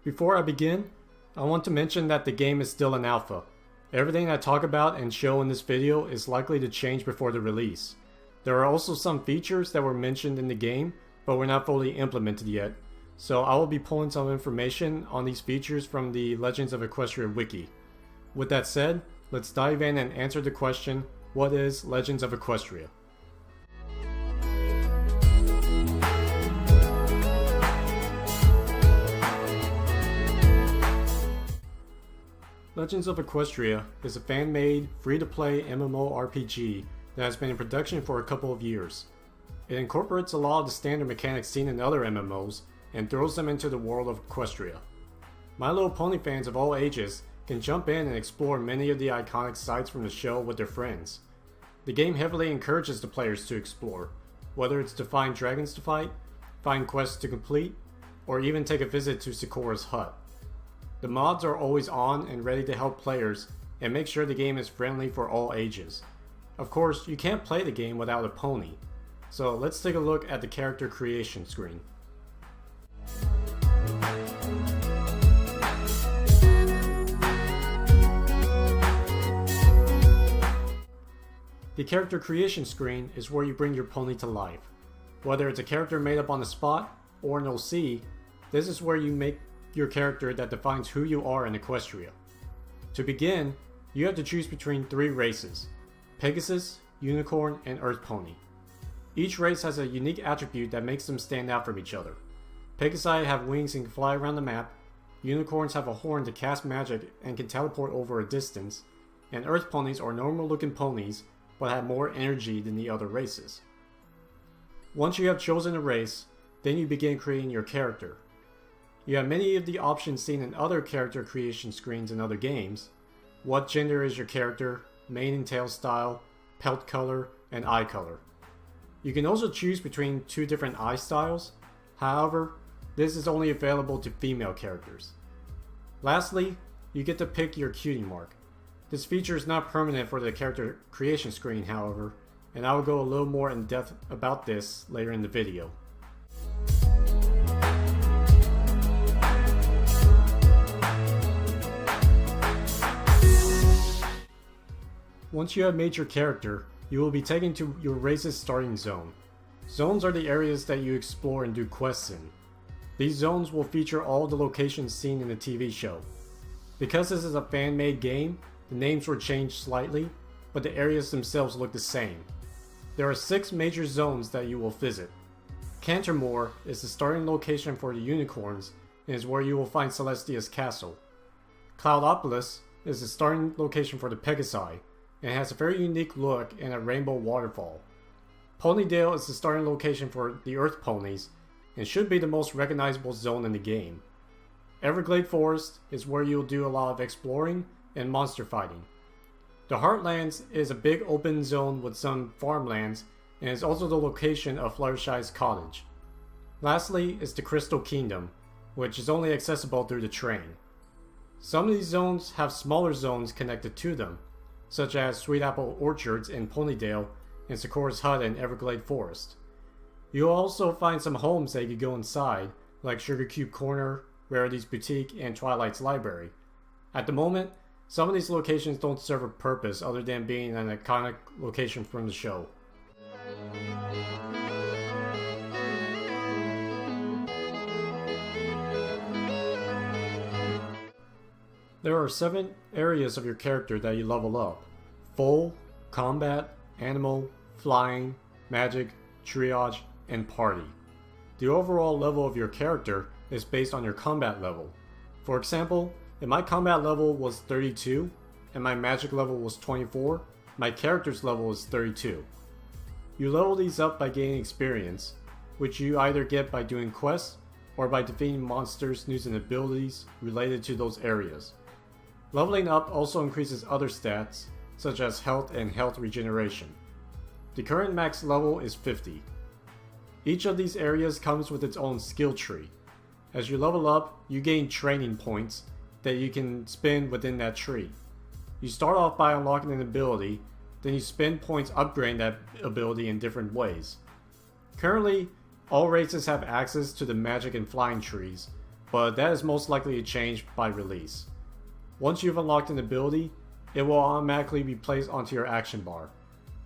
Before I begin, I want to mention that the game is still in alpha. Everything I talk about and show in this video is likely to change before the release. There are also some features that were mentioned in the game, but were not fully implemented yet. So I will be pulling some information on these features from the Legends of Equestria wiki. With that said, let's dive in and answer the question, what is Legends of Equestria? Legends of Equestria is a fan-made, free-to-play MMORPG that has been in production for a couple of years. It incorporates a lot of the standard mechanics seen in other MMOs and throws them into the world of Equestria. My Little Pony fans of all ages can jump in and explore many of the iconic sites from the show with their friends. The game heavily encourages the players to explore, whether it's to find dragons to fight, find quests to complete, or even take a visit to Sakura's hut. The mods are always on and ready to help players and make sure the game is friendly for all ages. Of course, you can't play the game without a pony, so let's take a look at the character creation screen. The character creation screen is where you bring your pony to life. Whether it's a character made up on the spot or an OC, this is where you make your character that defines who you are in Equestria. To begin, you have to choose between three races: Pegasus, Unicorn, and Earth Pony. Each race has a unique attribute that makes them stand out from each other. Pegasi have wings and can fly around the map, Unicorns have a horn to cast magic and can teleport over a distance, and Earth Ponies are normal looking ponies but have more energy than the other races. Once you have chosen a race, then you begin creating your character. You have many of the options seen in other character creation screens in other games. What gender is your character, mane and tail style, pelt color, and eye color. You can also choose between two different eye styles. However, this is only available to female characters. Lastly, you get to pick your cutie mark. This feature is not permanent for the character creation screen, however, and I will go a little more in depth about this later in the video. Once you have made your character, you will be taken to your race's starting zone. Zones are the areas that you explore and do quests in. These zones will feature all the locations seen in the TV show. Because this is a fan-made game, the names were changed slightly, but the areas themselves look the same. There are 6 major zones that you will visit. Cantermore is the starting location for the Unicorns and is where you will find Celestia's castle. Cloudopolis is the starting location for the Pegasi and has a very unique look and a rainbow waterfall. Ponydale is the starting location for the Earth Ponies and should be the most recognizable zone in the game. Everglade Forest is where you'll do a lot of exploring and monster fighting. The Heartlands is a big open zone with some farmlands and is also the location of Fluttershy's cottage. Lastly is the Crystal Kingdom, which is only accessible through the train. Some of these zones have smaller zones connected to them, such as Sweet Apple Orchards in Ponydale and Sakura's Hut in Everglade Forest. You'll also find some homes that you can go inside, like Sugar Cube Corner, Rarity's Boutique, and Twilight's Library. At the moment, some of these locations don't serve a purpose other than being an iconic location from the show. There are 7 areas of your character that you level up: Full, Combat, Animal, Flying, Magic, Triage, and Party. The overall level of your character is based on your combat level. For example, if my combat level was 32 and my magic level was 24, my character's level is 32. You level these up by gaining experience, which you either get by doing quests or by defeating monsters using abilities related to those areas. Leveling up also increases other stats, such as health and health regeneration. The current max level is 50. Each of these areas comes with its own skill tree. As you level up, you gain training points that you can spend within that tree. You start off by unlocking an ability, then you spend points upgrading that ability in different ways. Currently, all races have access to the magic and flying trees, but that is most likely to change by release. Once you've unlocked an ability, it will automatically be placed onto your action bar.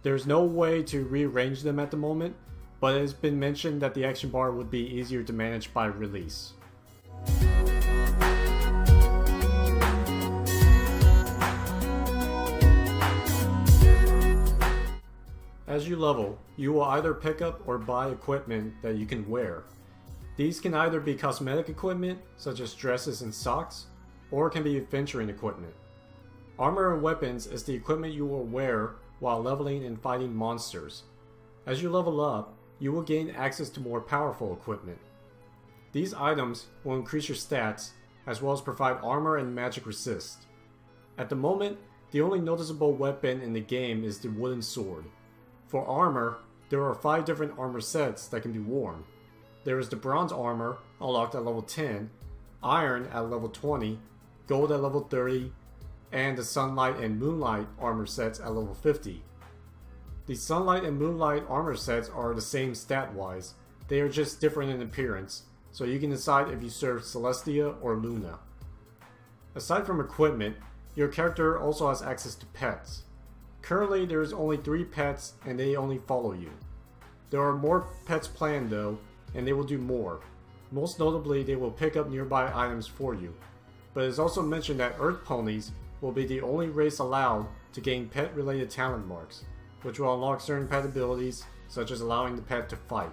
There is no way to rearrange them at the moment, but it has been mentioned that the action bar would be easier to manage by release. As you level, you will either pick up or buy equipment that you can wear. These can either be cosmetic equipment, such as dresses and socks, or can be adventuring equipment. Armor and weapons is the equipment you will wear while leveling and fighting monsters. As you level up, you will gain access to more powerful equipment. These items will increase your stats, as well as provide armor and magic resist. At the moment, the only noticeable weapon in the game is the wooden sword. For armor, there are 5 different armor sets that can be worn. There is the bronze armor, unlocked at level 10, iron at level 20, gold at level 30, and the sunlight and moonlight armor sets at level 50. The sunlight and moonlight armor sets are the same stat-wise, they are just different in appearance, so you can decide if you serve Celestia or Luna. Aside from equipment, your character also has access to pets. Currently, there is only 3 pets and they only follow you. There are more pets planned though, and they will do more. Most notably, they will pick up nearby items for you. But it is also mentioned that Earth Ponies will be the only race allowed to gain pet-related talent marks, which will unlock certain pet abilities, such as allowing the pet to fight.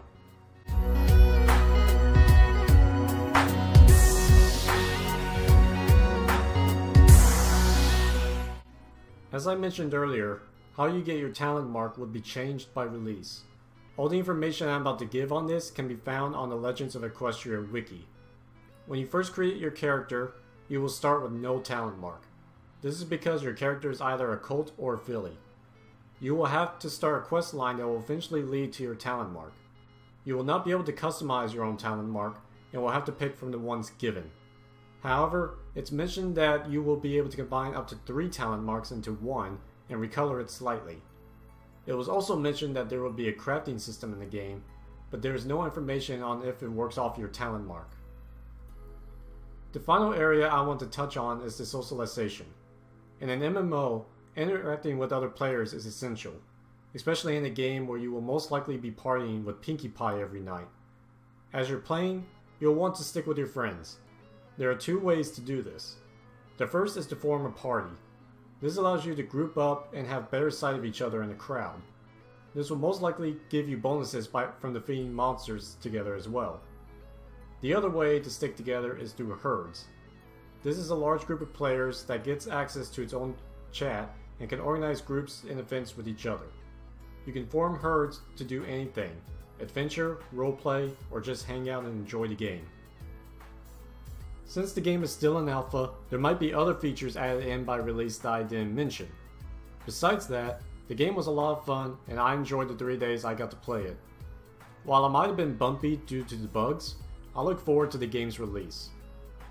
As I mentioned earlier, how you get your talent mark would be changed by release. All the information I'm about to give on this can be found on the Legends of Equestria wiki. When you first create your character, you will start with no talent mark. This is because your character is either a cult or a filly. You will have to start a quest line that will eventually lead to your talent mark. You will not be able to customize your own talent mark and will have to pick from the ones given. However, it's mentioned that you will be able to combine up to 3 talent marks into one and recolor it slightly. It was also mentioned that there will be a crafting system in the game, but there is no information on if it works off your talent mark. The final area I want to touch on is the socialization. In an MMO, interacting with other players is essential, especially in a game where you will most likely be partying with Pinkie Pie every night. As you're playing, you'll want to stick with your friends. There are 2 ways to do this. The first is to form a party. This allows you to group up and have better sight of each other in a crowd. This will most likely give you bonuses from defeating monsters together as well. The other way to stick together is through herds. This is a large group of players that gets access to its own chat and can organize groups and events with each other. You can form herds to do anything: adventure, roleplay, or just hang out and enjoy the game. Since the game is still in alpha, there might be other features added in by release that I didn't mention. Besides that, the game was a lot of fun and I enjoyed the 3 days I got to play it. While it might have been bumpy due to the bugs, I look forward to the game's release.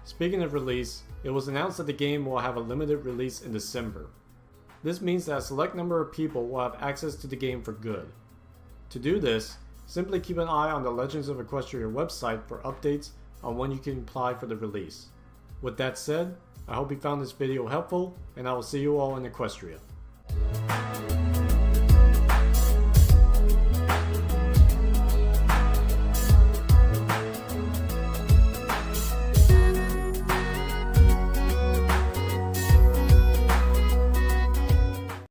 Speaking of release, it was announced that the game will have a limited release in December. This means that a select number of people will have access to the game for good. To do this, simply keep an eye on the Legends of Equestria website for updates on when you can apply for the release. With that said, I hope you found this video helpful, and I will see you all in Equestria.